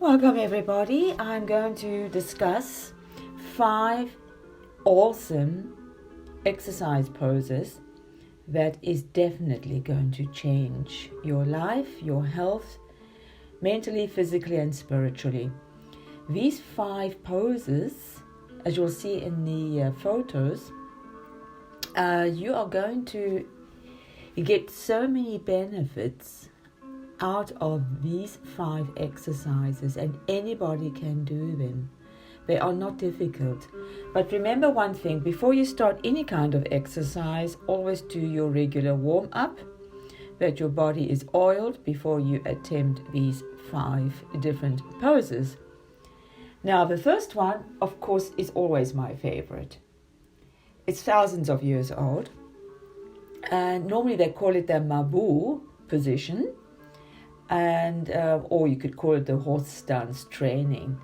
Welcome everybody. I'm going to discuss 5 awesome exercise poses that is definitely going to change your life, your health, mentally, physically and spiritually. These 5 poses, as you'll see in the photos, you are going to get so many benefits out of these 5 exercises, and anybody can do them. They are not difficult. But remember one thing, before you start any kind of exercise, always do your regular warm-up, that your body is oiled before you attempt these 5 different poses. Now the first one, of course, is always my favorite. It's thousands of years old, and normally they call it the Mabu position, and or you could call it the Horsestance training.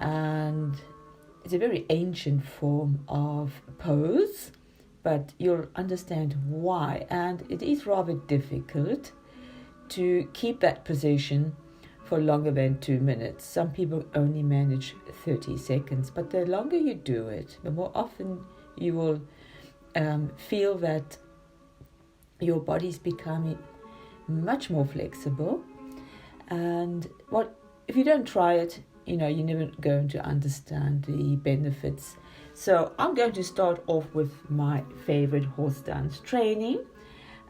And it's a very ancient form of pose, but you'll understand why. And it is rather difficult to keep that position for longer than 2 minutes. Some people only manage 30 seconds, but the longer you do it, the more often you will feel that your body's becoming much more flexible. And if you don't try it, you're never going to understand the benefits. So I'm going to start off with my favorite horse dance training,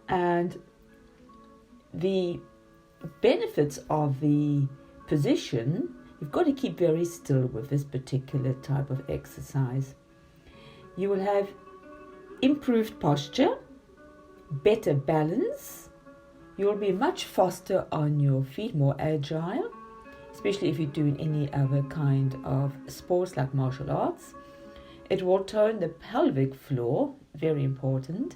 and the benefits of the position. You've got to keep very still with this particular type of exercise. You will have improved posture, better balance. You'll be much faster on your feet, more agile, especially if you're doing any other kind of sports like martial arts. It will tone the pelvic floor, very important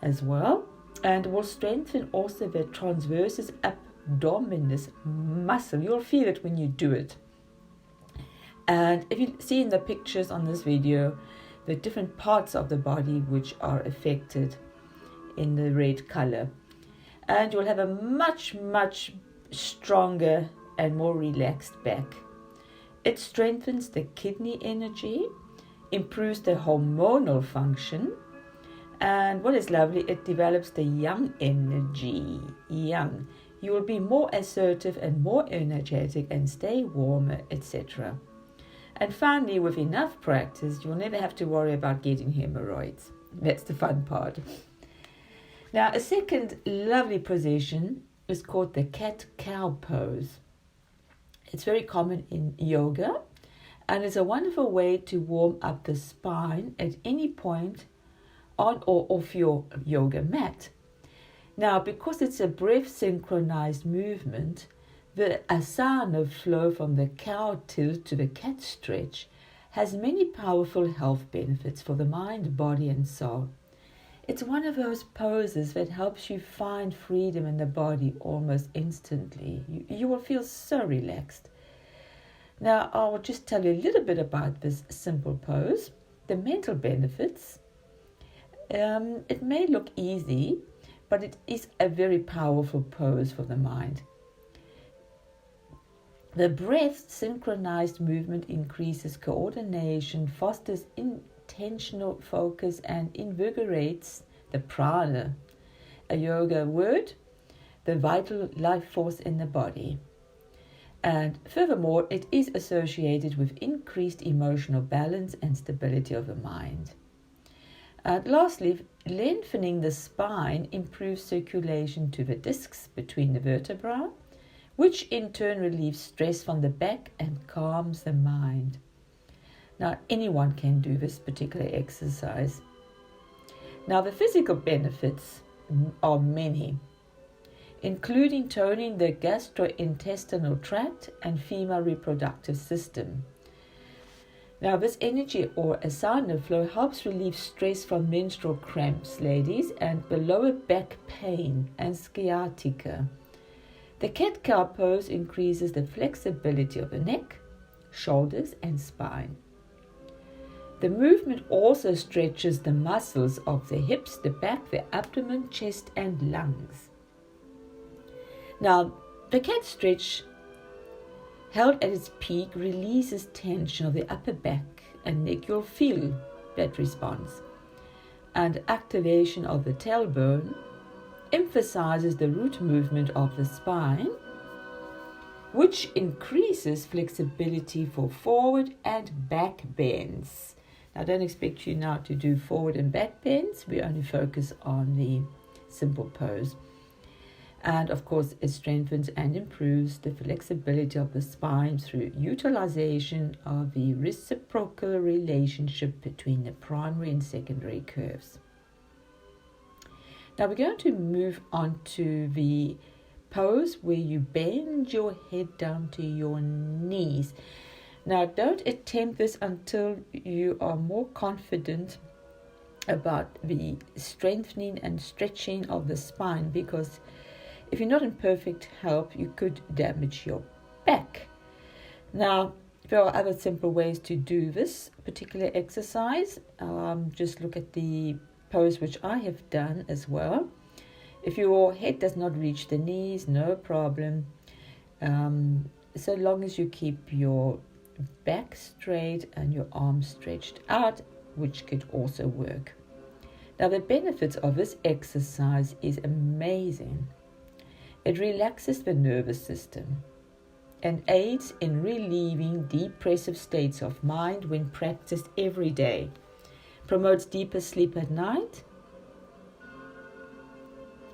as well, and will strengthen also the transverses abdominus muscle. You'll feel it when you do it. And if you see in the pictures on this video, the different parts of the body which are affected in the red color. And you'll have a much, much stronger and more relaxed back. It strengthens the kidney energy, improves the hormonal function, and what is lovely, it develops the yang energy. Yang. You will be more assertive and more energetic and stay warmer, etc. And finally, with enough practice, you'll never have to worry about getting haemoroids. That's the fun part. Now, a second lovely position is called the cat-cow pose. It's very common in yoga, and it's a wonderful way to warm up the spine at any point on or off your yoga mat. Now, because it's a breath synchronized movement, the asana flow from the cow tilt to the cat stretch has many powerful health benefits for the mind, body, and soul. It's one of those poses that helps you find freedom in the body almost instantly. You will feel so relaxed. Now, I will just tell you a little bit about this simple pose. The mental benefits. It may look easy, but it is a very powerful pose for the mind. The breath synchronized movement increases coordination, fosters intentional focus, and invigorates the prana, a yoga word, the vital life force in the body. And furthermore, it is associated with increased emotional balance and stability of the mind. And lastly, lengthening the spine improves circulation to the discs between the vertebrae, which in turn relieves stress from the back and calms the mind. Now, anyone can do this particular exercise. Now, the physical benefits are many, including toning the gastrointestinal tract and female reproductive system. Now, this energy or asana flow helps relieve stress from menstrual cramps, ladies, and the lower back pain and sciatica. The cat-cow pose increases the flexibility of the neck, shoulders, and spine. The movement also stretches the muscles of the hips, the back, the abdomen, chest, and lungs. Now, the cat stretch held at its peak, releases tension of the upper back and neck. You'll feel that response. And activation of the tailbone emphasizes the root movement of the spine, which increases flexibility for forward and back bends. Now, I don't expect you now to do forward and back bends. We only focus on the simple pose. And of course, it strengthens and improves the flexibility of the spine through utilization of the reciprocal relationship between the primary and secondary curves. Now we're going to move on to the pose where you bend your head down to your knees. Now don't attempt this until you are more confident about the strengthening and stretching of the spine, because if you're not in perfect health, you could damage your back. Now, there are other simple ways to do this particular exercise. Just look at the pose which I have done as well. If your head does not reach the knees, no problem. So long as you keep your back straight and your arms stretched out, which could also work. Now, the benefits of this exercise is amazing. It relaxes the nervous system and aids in relieving depressive states of mind when practiced every day. Promotes deeper sleep at night.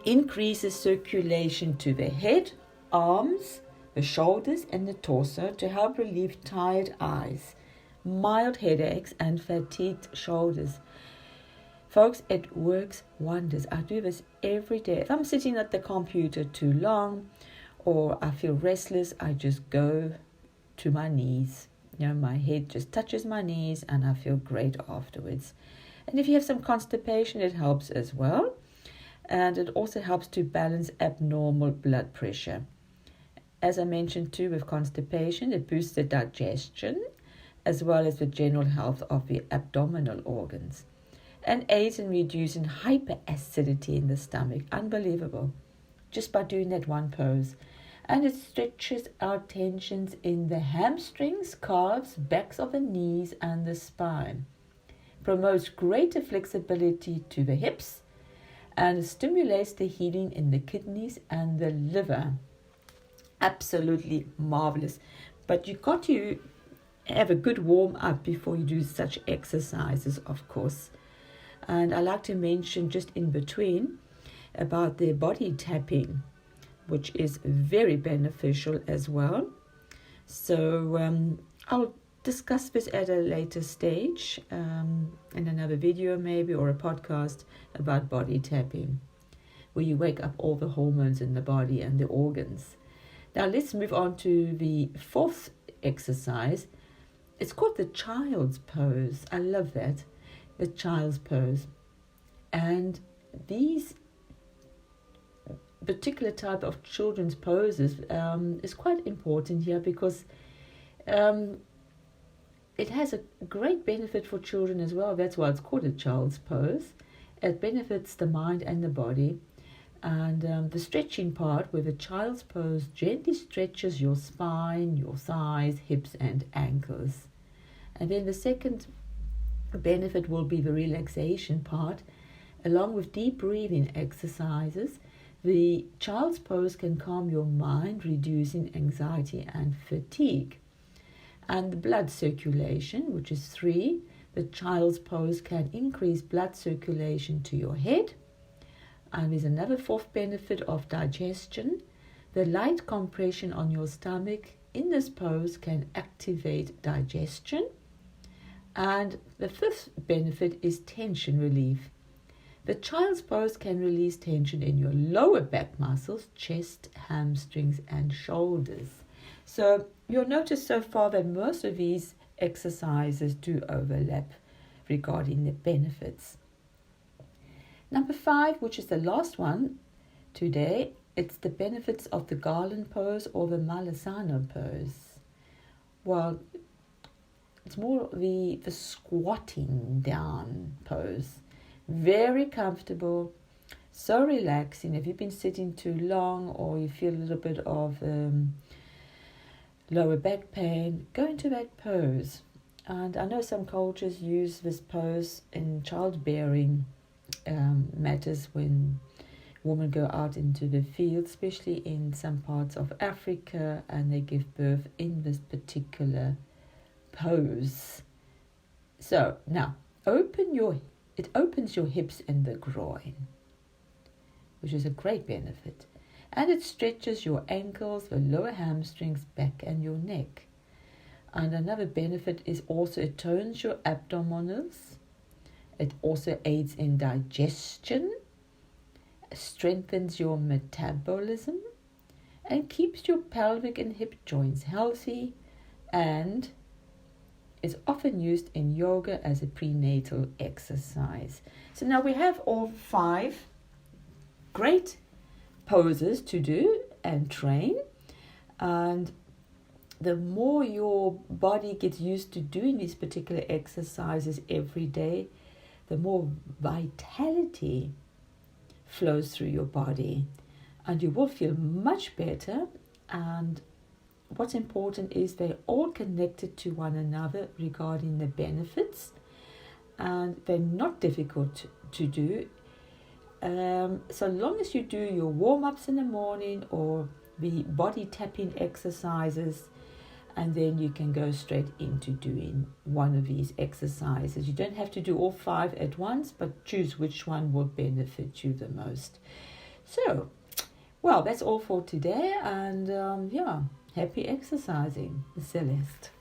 Increases circulation to the head, arms, the shoulders and the torso to help relieve tired eyes, mild headaches and fatigued shoulders. Folks, it works wonders. I do this every day. If I'm sitting at the computer too long or I feel restless, I just go to my knees. My head just touches my knees and I feel great afterwards. And if you have some constipation, it helps as well. And it also helps to balance abnormal blood pressure. As I mentioned too, with constipation, it boosts the digestion as well as the general health of the abdominal organs, and aids in reducing hyperacidity in the stomach. Unbelievable. Just by doing that one pose. And it stretches out tensions in the hamstrings, calves, backs of the knees and the spine. Promotes greater flexibility to the hips and stimulates the healing in the kidneys and the liver. Absolutely marvelous. But you've got to have a good warm up before you do such exercises, of course. And I like to mention just in between about the body tapping, which is very beneficial as well. So I'll discuss this at a later stage in another video maybe, or a podcast about body tapping, where you wake up all the hormones in the body and the organs. Now let's move on to the fourth exercise. It's called the child's pose. I love that. The child's pose. And these particular type of children's poses is quite important here, because it has a great benefit for children as well. That's why it's called a child's pose. It benefits the mind and the body. And the stretching part, where the child's pose gently stretches your spine, your thighs, hips and ankles. And then the second benefit will be the relaxation part. Along with deep breathing exercises, the child's pose can calm your mind, reducing anxiety and fatigue. And the blood circulation, which is 3, the child's pose can increase blood circulation to your head. And there's another 4th benefit of digestion. The light compression on your stomach in this pose can activate digestion. And the 5th benefit is tension relief. The child's pose can release tension in your lower back muscles, chest, hamstrings and shoulders. So you'll notice so far that most of these exercises do overlap regarding the benefits. Number 5, which is the last one today, it's the benefits of the Garland pose or the Malasana pose. Well, it's more the squatting down pose. Very comfortable, so relaxing. If you've been sitting too long or you feel a little bit of lower back pain, go into that pose. And I know some cultures use this pose in childbearing matters when women go out into the field, especially in some parts of Africa, and they give birth in this particular pose. So now it opens your hips and the groin, which is a great benefit. And it stretches your ankles, the lower hamstrings, back, and your neck. And another benefit is also it tones your abdominus. It also aids in digestion, strengthens your metabolism, and keeps your pelvic and hip joints healthy, and is often used in yoga as a prenatal exercise. So now we have all 5 great poses to do and train, and the more your body gets used to doing these particular exercises every day, the more vitality flows through your body, and you will feel much better. And what's important is they're all connected to one another regarding the benefits, and they're not difficult to do. So long as you do your warm-ups in the morning or the body tapping exercises, and then you can go straight into doing one of these exercises. You don't have to do all 5 at once, but choose which one will benefit you the most. So, well, that's all for today, and happy exercising, Celeste.